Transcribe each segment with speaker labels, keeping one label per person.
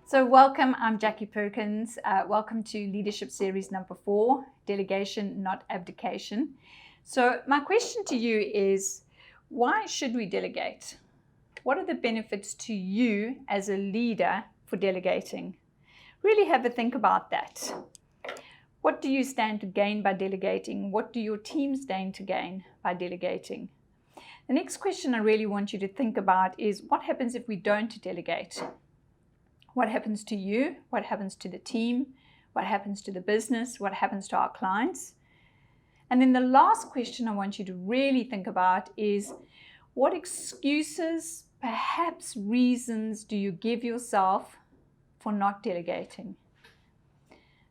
Speaker 1: So welcome, I'm Jackie Perkins. Welcome to Leadership Series number 4, Delegation, not Abdication. So my question to you is, why should we delegate? What are the benefits to you as a leader for delegating? Really have a think about that. What do you stand to gain by delegating? What do your team stand to gain by delegating? The next question I really want you to think about is, what happens if we don't delegate? What happens to you? What happens to the team? What happens to the business? What happens to our clients? And then the last question I want you to really think about is, what excuses, perhaps reasons, do you give yourself for not delegating?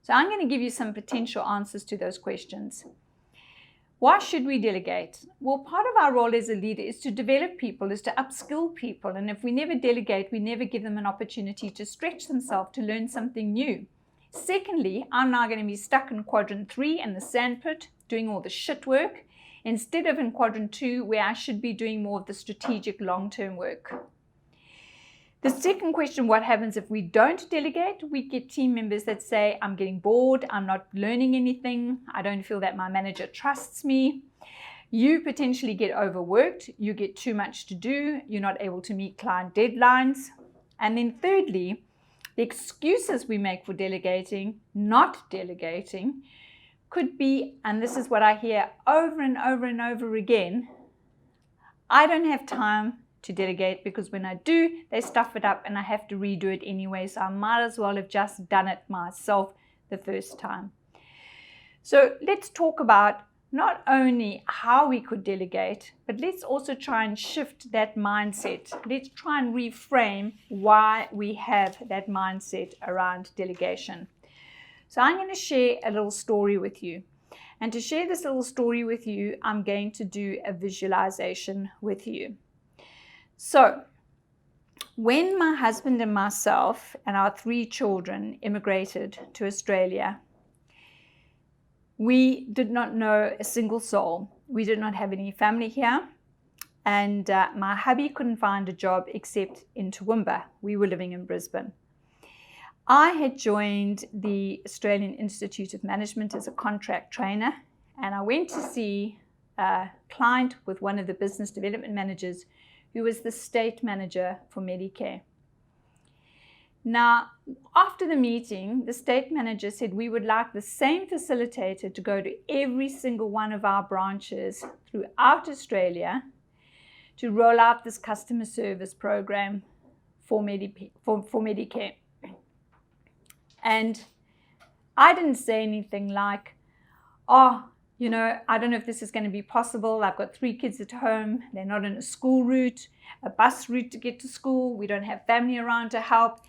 Speaker 1: So I'm going to give you some potential answers to those questions. Why should we delegate? Well, part of our role as a leader is to develop people, is to upskill people. And if we never delegate, we never give them an opportunity to stretch themselves, to learn something new. Secondly, I'm now going to be stuck in quadrant 3 in the sandpit, doing all the shit work, instead of in quadrant 2, where I should be doing more of the strategic long-term work. The second question, what happens if we don't delegate? We get team members that say, I'm getting bored, I'm not learning anything, I don't feel that my manager trusts me. You potentially get overworked, you get too much to do, you're not able to meet client deadlines. And then thirdly, the excuses we make for delegating, not delegating, could be, and this is what I hear over and over and over again, I don't have time to delegate because when I do, they stuff it up and I have to redo it anyway, so I might as well have just done it myself the first time. So let's talk about not only how we could delegate, but let's also try and shift that mindset. Let's try and reframe why we have that mindset around delegation. So I'm going to share a little story with you. And to share this little story with you, I'm going to do a visualization with you. So, when my husband and myself and our 3 children immigrated to Australia, we did not know a single soul. We did not have any family here, and my hubby couldn't find a job except in Toowoomba. We were living in Brisbane. I had joined the Australian Institute of Management as a contract trainer, and I went to see a client with one of the business development managers who was the state manager for Medicare. Now, after the meeting, the state manager said we would like the same facilitator to go to every single one of our branches throughout Australia to roll out this customer service program for Medicare. And I didn't say anything like, I don't know if this is going to be possible. I've got 3 kids at home. They're not in a school route, a bus route to get to school. We don't have family around to help.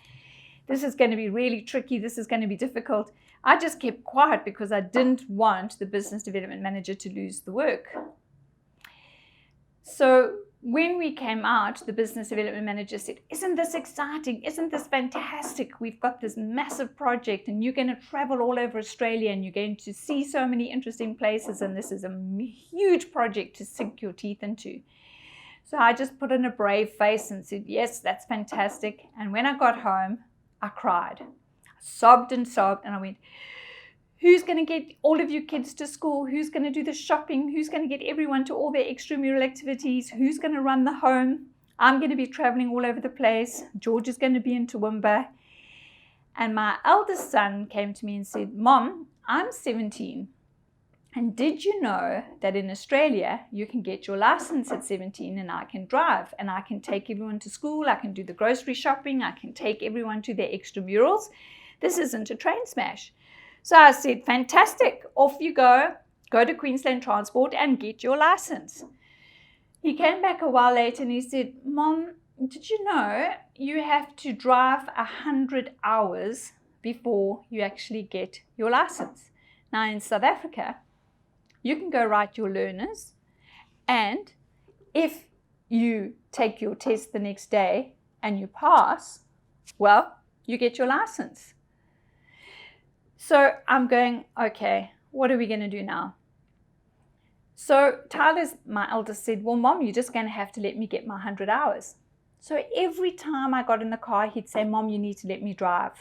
Speaker 1: This is going to be really tricky. This is going to be difficult. I just kept quiet because I didn't want the business development manager to lose the work. So when we came out, the business development manager said, isn't this exciting? Isn't this fantastic? We've got this massive project and you're going to travel all over Australia and you're going to see so many interesting places, and this is a huge project to sink your teeth into. So I just put on a brave face and said, yes, that's fantastic. And when I got home, I cried. I sobbed and I went, who's going to get all of you kids to school? Who's going to do the shopping? Who's going to get everyone to all their extramural activities? Who's going to run the home? I'm going to be traveling all over the place. George is going to be in Toowoomba. And my eldest son came to me and said, Mom, I'm 17. And did you know that in Australia, you can get your license at 17 and I can drive and I can take everyone to school. I can do the grocery shopping. I can take everyone to their extramurals. This isn't a train smash. So I said, fantastic, off you go to Queensland Transport and get your license. He came back a while later and he said, Mom, did you know you have to drive 100 hours before you actually get your license? Now in South Africa, you can go write your learners, and if you take your test the next day and you pass, well, you get your license. So I'm going, okay, what are we going to do now? So Tyler's, my eldest, said, well, Mom, you're just going to have to let me get my 100 hours. So every time I got in the car, he'd say, Mom, you need to let me drive.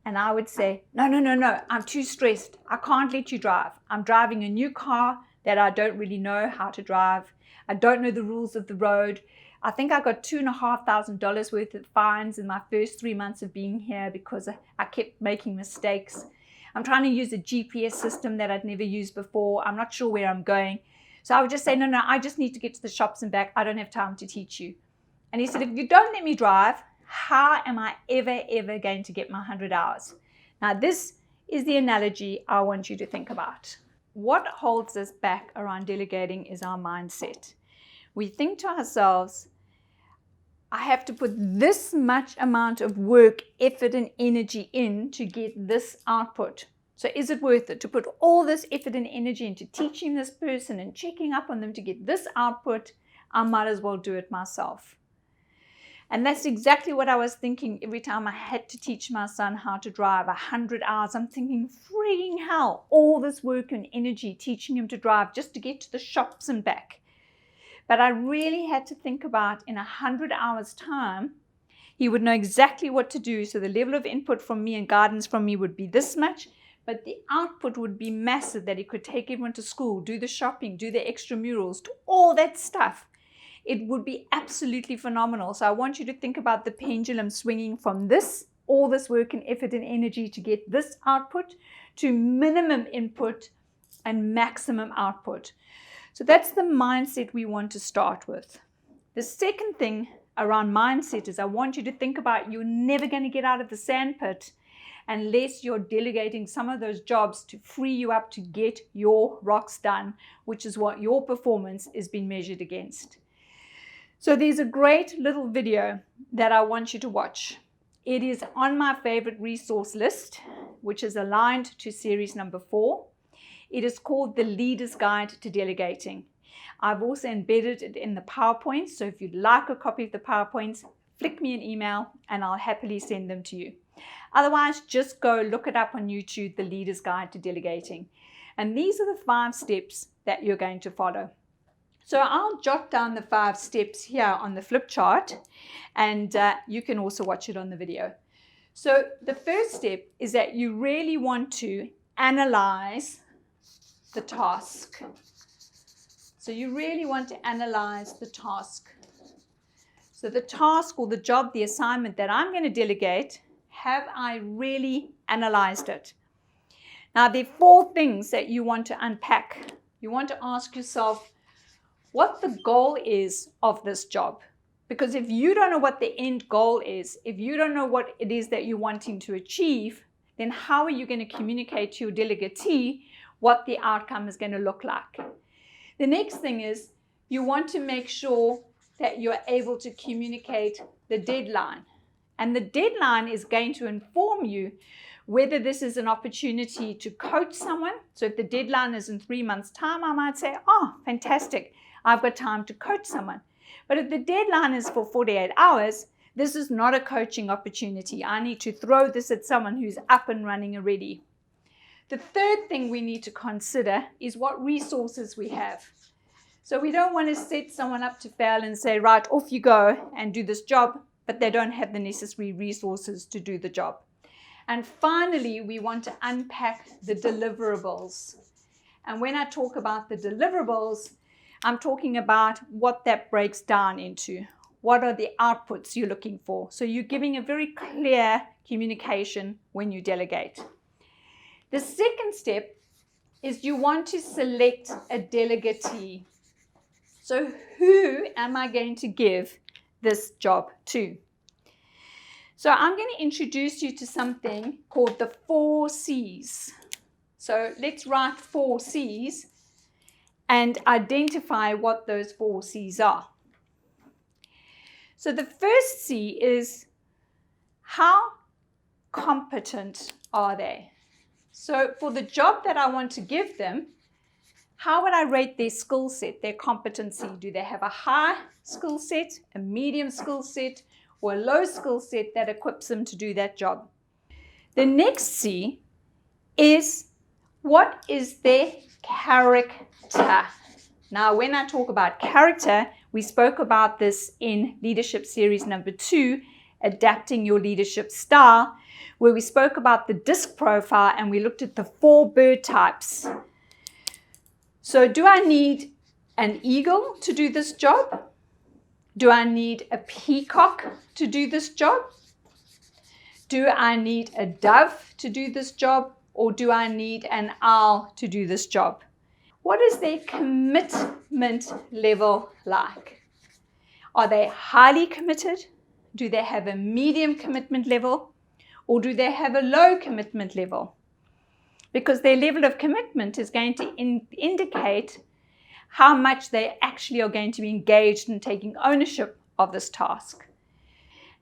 Speaker 1: And I would say, no, I'm too stressed. I can't let you drive. I'm driving a new car that I don't really know how to drive. I don't know the rules of the road. I think I got $2,500 worth of fines in my first 3 months of being here because I kept making mistakes. I'm trying to use a GPS system that I'd never used before. I'm not sure where I'm going. So I would just say, no, I just need to get to the shops and back. I don't have time to teach you. And he said, if you don't let me drive, how am I ever going to get my 100 hours? Now, this is the analogy I want you to think about. What holds us back around delegating is our mindset. We think to ourselves, I have to put this much amount of work, effort, and energy in to get this output. So is it worth it to put all this effort and energy into teaching this person and checking up on them to get this output? I might as well do it myself. And that's exactly what I was thinking every time I had to teach my son how to drive 100 hours. I'm thinking, freaking hell, all this work and energy teaching him to drive just to get to the shops and back. But I really had to think about in 100 hours time, he would know exactly what to do. So the level of input from me and guidance from me would be this much, but the output would be massive, that he could take everyone to school, do the shopping, do the extramurals, do all that stuff. It would be absolutely phenomenal. So I want you to think about the pendulum swinging from this, all this work and effort and energy to get this output, to minimum input and maximum output. So that's the mindset we want to start with. The second thing around mindset is I want you to think about you're never going to get out of the sandpit unless you're delegating some of those jobs to free you up to get your rocks done, which is what your performance is being measured against. So there's a great little video that I want you to watch. It is on my favorite resource list, which is aligned to series number 4. It is called The Leader's Guide to Delegating. I've also embedded it in the PowerPoint, so if you'd like a copy of the PowerPoints, flick me an email and I'll happily send them to you. Otherwise, just go look it up on YouTube, The Leader's Guide to Delegating. And these are the 5 steps that you're going to follow. So I'll jot down the 5 steps here on the flip chart, and you can also watch it on the video. So the first step is that you really want to analyze the task. So you really want to analyze the task. So the task or the job, the assignment that I'm going to delegate, have I really analyzed it? Now, there are 4 things that you want to unpack. You want to ask yourself what the goal is of this job. Because if you don't know what the end goal is, if you don't know what it is that you're wanting to achieve, then how are you going to communicate to your delegatee what the outcome is going to look like? The next thing is you want to make sure that you're able to communicate the deadline. And the deadline is going to inform you whether this is an opportunity to coach someone. So if the deadline is in 3 months' time, I might say, oh, fantastic, I've got time to coach someone. But if the deadline is for 48 hours, this is not a coaching opportunity. I need to throw this at someone who's up and running already. The third thing we need to consider is what resources we have. So we don't want to set someone up to fail and say, right, off you go and do this job, but they don't have the necessary resources to do the job. And finally, we want to unpack the deliverables. And when I talk about the deliverables, I'm talking about what that breaks down into. What are the outputs you're looking for? So you're giving a very clear communication when you delegate. The second step is you want to select a delegatee. So who am I going to give this job to? So I'm going to introduce you to something called the 4 C's. So let's write 4 C's and identify what those 4 C's are. So the first C is, how competent are they? So for the job that I want to give them, how would I rate their skill set, their competency? Do they have a high skill set, a medium skill set, or a low skill set that equips them to do that job? The next C is, what is their character? Now, when I talk about character, We spoke about this in Leadership Series number 2, Adapting Your Leadership Style, where we spoke about the DISC profile and we looked at the 4 bird types. So do I need an eagle to do this job? Do I need a peacock to do this job? Do I need a dove to do this job? Or do I need an owl to do this job? What is their commitment level like? Are they highly committed? Do they have a medium commitment level? Or do they have a low commitment level? Because their level of commitment is going to indicate how much they actually are going to be engaged in taking ownership of this task.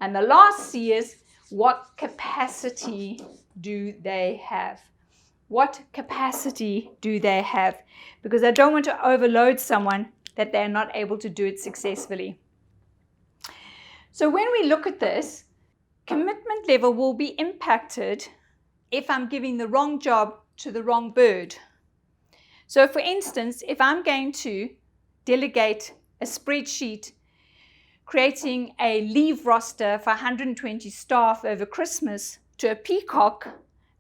Speaker 1: And the last C is, what capacity do they have? What capacity do they have? Because I don't want to overload someone that they're not able to do it successfully. So when we look at this, commitment level will be impacted if I'm giving the wrong job to the wrong bird. So for instance, if I'm going to delegate a spreadsheet creating a leave roster for 120 staff over Christmas to a peacock,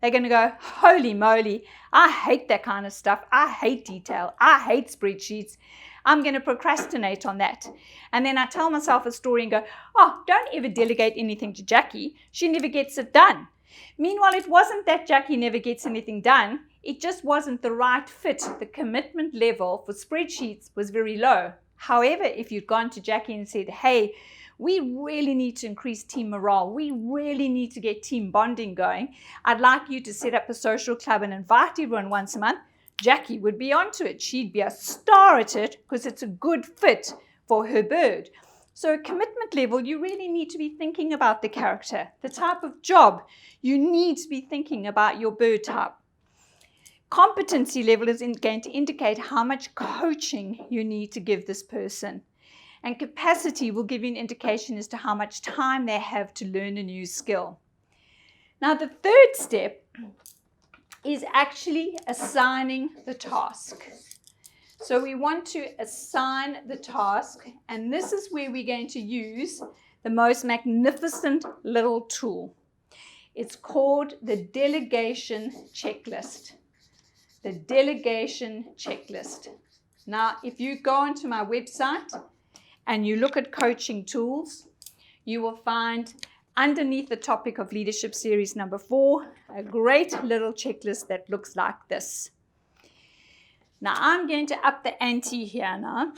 Speaker 1: they're going to go, holy moly, I hate that kind of stuff. I hate detail. I hate spreadsheets. I'm going to procrastinate on that. And then I tell myself a story and go, oh, don't ever delegate anything to Jackie. She never gets it done. Meanwhile, it wasn't that Jackie never gets anything done. It just wasn't the right fit. The commitment level for spreadsheets was very low. However, if you'd gone to Jackie and said, hey, we really need to increase team morale. We really need to get team bonding going. I'd like you to set up a social club and invite everyone once a month. Jackie would be onto it. She'd be a star at it because it's a good fit for her bird. So commitment level, you really need to be thinking about the character, the type of job. You need to be thinking about your bird type. Competency level is going to indicate how much coaching you need to give this person. And capacity will give you an indication as to how much time they have to learn a new skill. Now, the third step is actually assigning the task. So we want to assign the task, and this is where we're going to use the most magnificent little tool. It's called the Delegation Checklist. The Delegation Checklist. Now, if you go onto my website and you look at coaching tools, you will find underneath the topic of Leadership Series number 4, a great little checklist that looks like this. Now, I'm going to up the ante here now,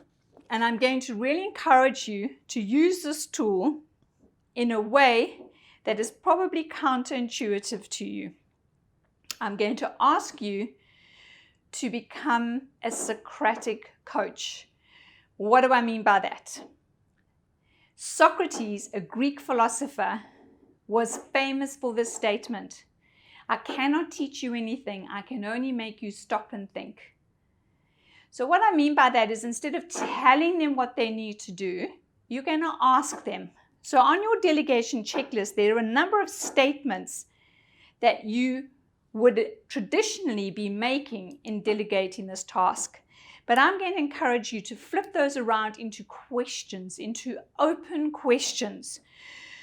Speaker 1: and I'm going to really encourage you to use this tool in a way that is probably counterintuitive to you. I'm going to ask you to become a Socratic coach. What do I mean by that? Socrates, a Greek philosopher, was famous for this statement. I cannot teach you anything. I can only make you stop and think. So what I mean by that is instead of telling them what they need to do, you're going to ask them. So on your delegation checklist, there are a number of statements that you would traditionally be making in delegating this task. But I'm going to encourage you to flip those around into questions, into open questions.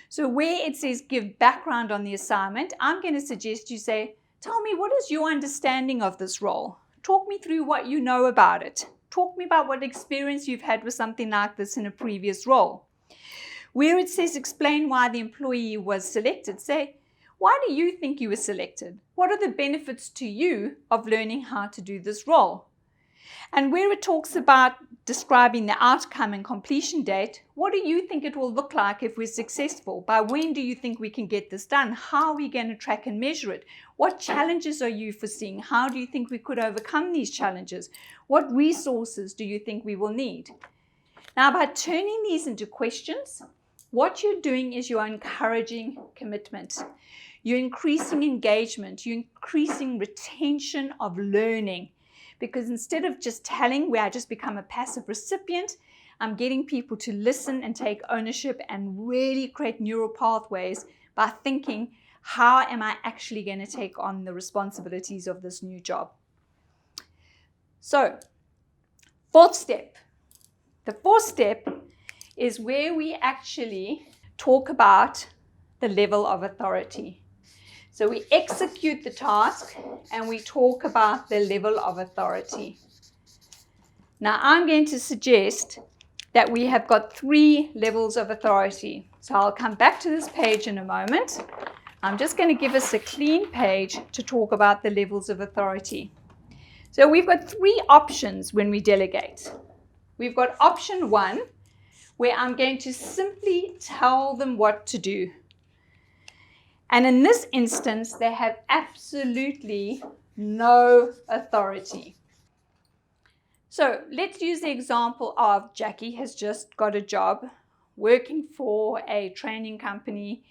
Speaker 1: So where it says give background on the assignment, I'm going to suggest you say, tell me, what is your understanding of this role? Talk me through what you know about it. Talk me about what experience you've had with something like this in a previous role. Where it says explain why the employee was selected, say, why do you think you were selected? What are the benefits to you of learning how to do this role? And where it talks about describing the outcome and completion date, what do you think it will look like if we're successful? By when do you think we can get this done? How are we going to track and measure it? What challenges are you foreseeing? How do you think we could overcome these challenges? What resources do you think we will need? Now, by turning these into questions, what you're doing is you're encouraging commitment. You're increasing engagement. You're increasing retention of learning. Because instead of just telling where I just become a passive recipient, I'm getting people to listen and take ownership and really create neural pathways by thinking, how am I actually going to take on the responsibilities of this new job? So, fourth step. The fourth step is where we actually talk about the level of authority. So we execute the task and we talk about the level of authority. Now I'm going to suggest that we have got 3 levels of authority. So I'll come back to this page in a moment. I'm just going to give us a clean page to talk about the levels of authority. So we've got 3 options when we delegate. We've got option 1, where I'm going to simply tell them what to do. And in this instance, they have absolutely no authority. So let's use the example of Jackie has just got a job working for a training company,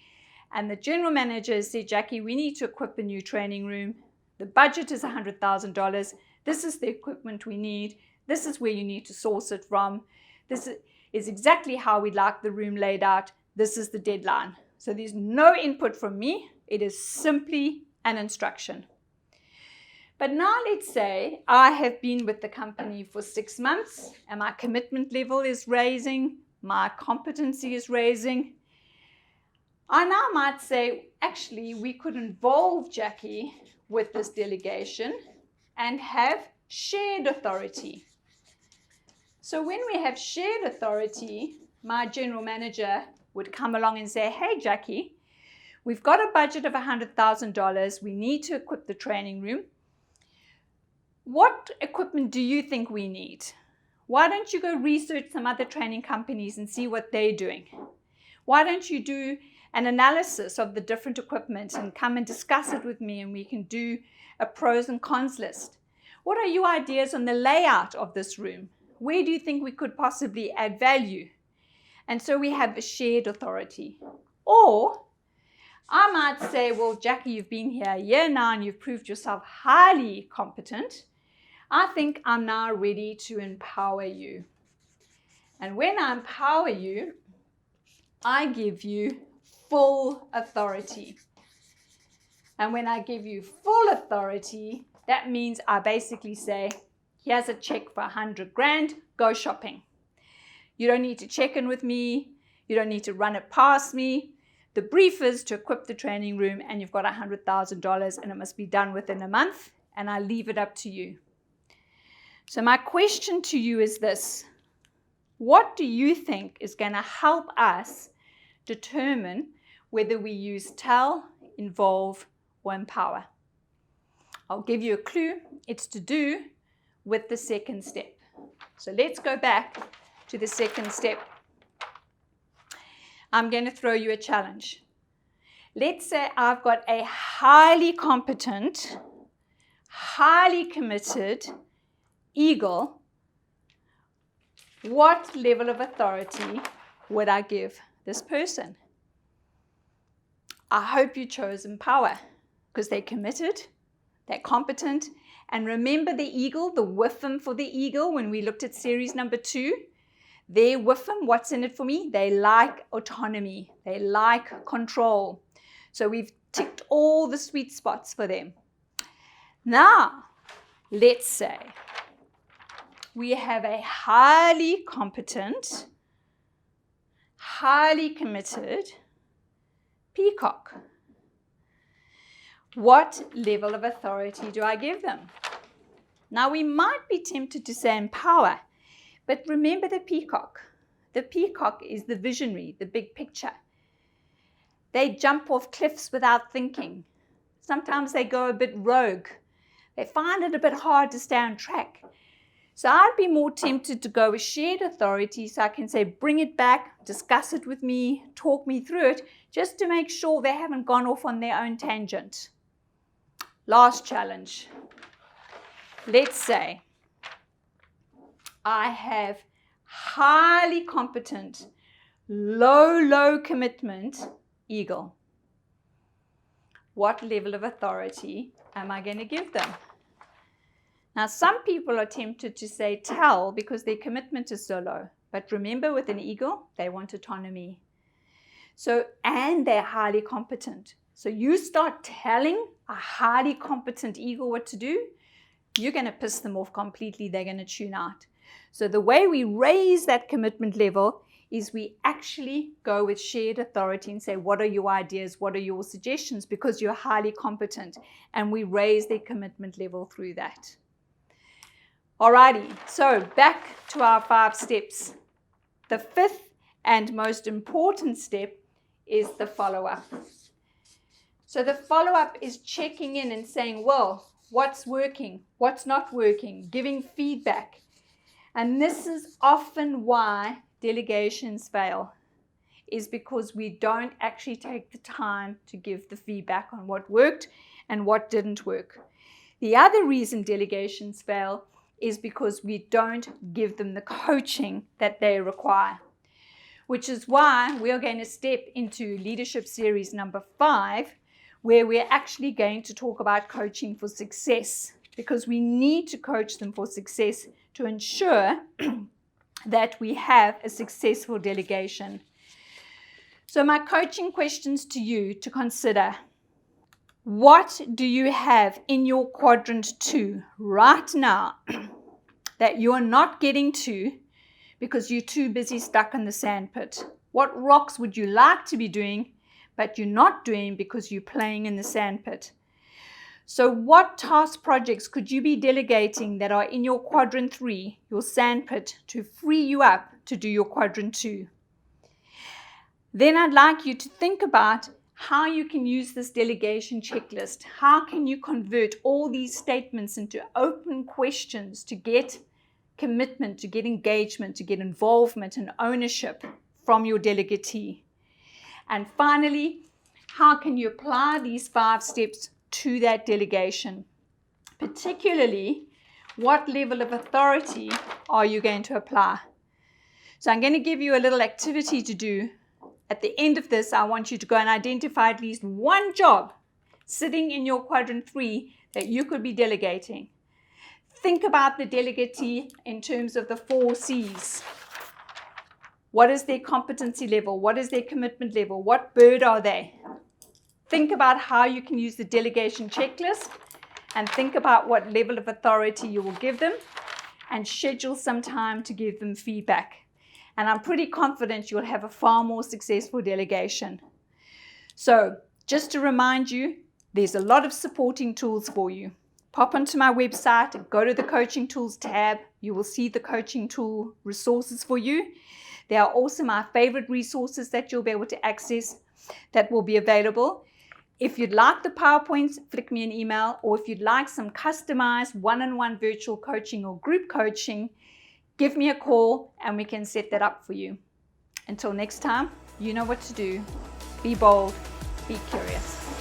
Speaker 1: and the general manager said, Jackie, we need to equip a new training room. The budget is $100,000. This is the equipment we need. This is where you need to source it from. This is exactly how we'd like the room laid out. This is the deadline. So there's no input from me. It is simply an instruction. But now let's say I have been with the company for 6 months and my commitment level is raising, my competency is raising. I now might say, actually, we could involve Jackie with this delegation and have shared authority. So when we have shared authority, my general manager would come along and say, hey, Jackie, we've got a budget of $100,000. We need to equip the training room. What equipment do you think we need? Why don't you go research some other training companies and see what they're doing? Why don't you do an analysis of the different equipment and come and discuss it with me, and we can do a pros and cons list? What are your ideas on the layout of this room? Where do you think we could possibly add value? And so we have a shared authority. Or I might say, well, Jackie, you've been here a year now and you've proved yourself highly competent. I think I'm now ready to empower you. And when I empower you, I give you full authority. And when I give you full authority, that means I basically say, here's a check for $100,000, go shopping. You don't need to check in with me. You don't need to run it past me. The brief is to equip the training room and you've got $100,000 and it must be done within a month, and I leave it up to you. So my question to you is this: what do you think is going to help us determine whether we use tell, involve, or empower? I'll give you a clue. It's to do with the second step. So let's go back to the second step. I'm going to throw you a challenge. Let's say I've got a highly competent, highly committed eagle. What level of authority would I give this person? I hope you chose empower, because they're committed, they're competent. And remember the eagle, the WIFM for the eagle, when we looked at series number 2, their WIFM, what's in it for me? They like autonomy, they like control. So we've ticked all the sweet spots for them. Now, let's say we have a highly competent, highly committed peacock. What level of authority do I give them? Now, we might be tempted to say empower, but remember the peacock. The peacock is the visionary, the big picture. They jump off cliffs without thinking. Sometimes they go a bit rogue. They find it a bit hard to stay on track. So I'd be more tempted to go with shared authority, so I can say, bring it back, discuss it with me, talk me through it, just to make sure they haven't gone off on their own tangent. Last challenge. Let's say I have highly competent, low commitment eagle. What level of authority am I going to give them? Now, some people are tempted to say tell because their commitment is so low. But remember, with an eagle, they want autonomy. So, and they're highly competent. So you start telling a highly competent eagle what to do, you're going to piss them off completely. They're going to tune out. So the way we raise that commitment level is we actually go with shared authority and say, what are your ideas? What are your suggestions? Because you're highly competent. And we raise their commitment level through that. Alrighty, so back to our 5 steps. The 5th and most important step is the follow-up. So the follow-up is checking in and saying, well, what's working? What's not working? Giving feedback. And this is often why delegations fail, is because we don't actually take the time to give the feedback on what worked and what didn't work. The other reason delegations fail is because we don't give them the coaching that they require, which is why we are going to step into leadership series number 5, where we're actually going to talk about coaching for success, because we need to coach them for success to ensure that we have a successful delegation. So my coaching questions to you to consider: what do you have in your quadrant 2 right now that you're not getting to because you're too busy stuck in the sandpit? What rocks would you like to be doing, but you're not doing because you're playing in the sandpit? So what task projects could you be delegating that are in your quadrant 3, your sandpit, to free you up to do your quadrant 2? Then I'd like you to think about how you can use this delegation checklist. How can you convert all these statements into open questions to get commitment, to get engagement, to get involvement and ownership from your delegatee? And finally, how can you apply these 5 steps to that delegation? Particularly, what level of authority are you going to apply? So I'm going to give you a little activity to do. At the end of this, I want you to go and identify at least one job sitting in your quadrant 3 that you could be delegating. Think about the delegatee in terms of the 4 C's. What is their competency level? What is their commitment level? What bird are they? Think about how you can use the delegation checklist, and think about what level of authority you will give them, and schedule some time to give them feedback. And I'm pretty confident you'll have a far more successful delegation. So just to remind you, there's a lot of supporting tools for you. Pop onto my website and go to the coaching tools tab. You will see the coaching tool resources for you. They are also my favorite resources that you'll be able to access that will be available. If you'd like the PowerPoints, flick me an email, or if you'd like some customized one-on-one virtual coaching or group coaching, give me a call and we can set that up for you. Until next time, you know what to do. Be bold, be curious.